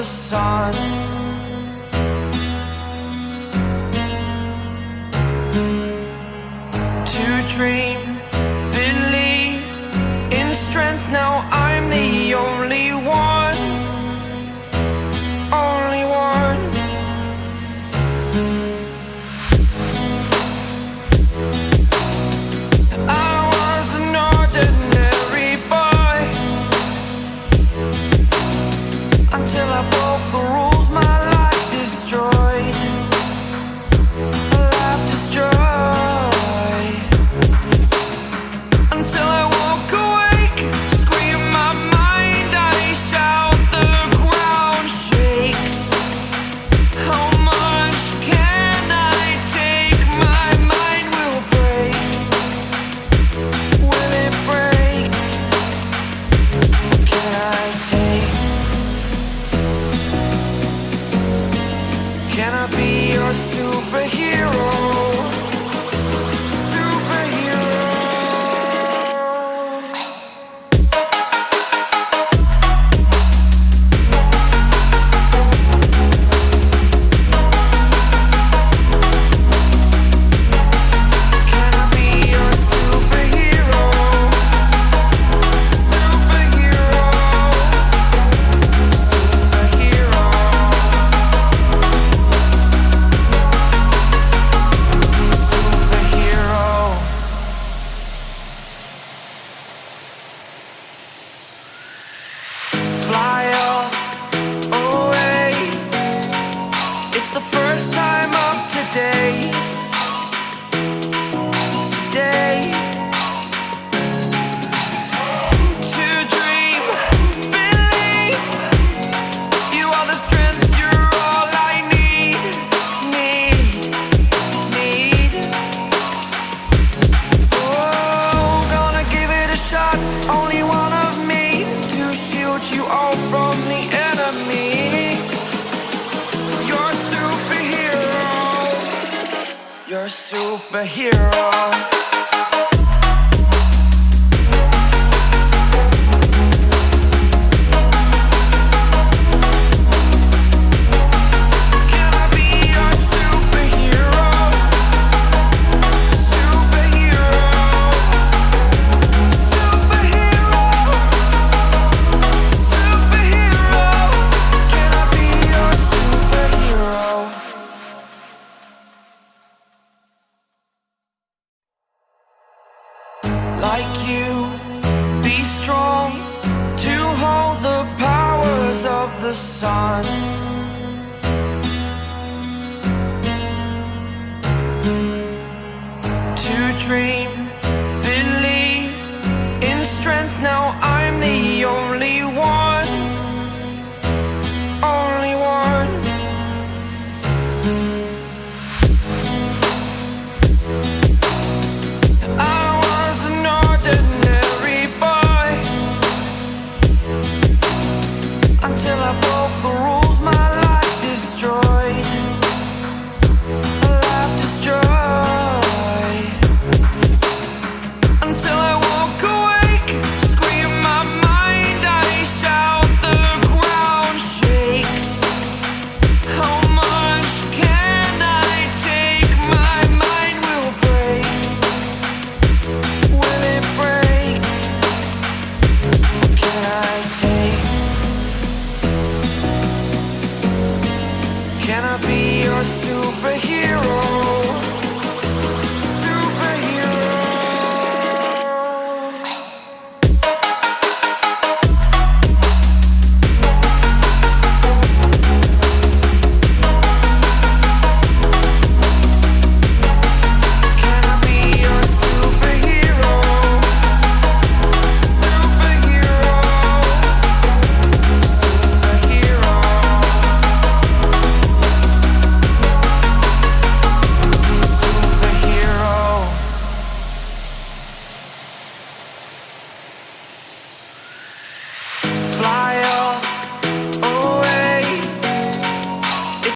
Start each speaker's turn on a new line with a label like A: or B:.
A: the sun. To dream, believe in strength. Now I'm the only one, only one. I was an ordinary boy until I broke the rules. My life destroyed, a life destroyed. Until I walk awake, scream my mind, I shout, the ground shakes. How much can I take? My mind will break. Will it break? What can I take? Can I be your superhero? Fly away. It's the first time of today. Today. To dream, believe. You are the strength, you're all I need. Need. Oh, gonna give it a shot. Only one of me to shield you all from the enemy. You're a superhero. You're a superhero. Can I be your superhero? Superhero. Superhero. Superhero. Can I be your superhero? Like you, be strong to hold the powers of the sun. To dream.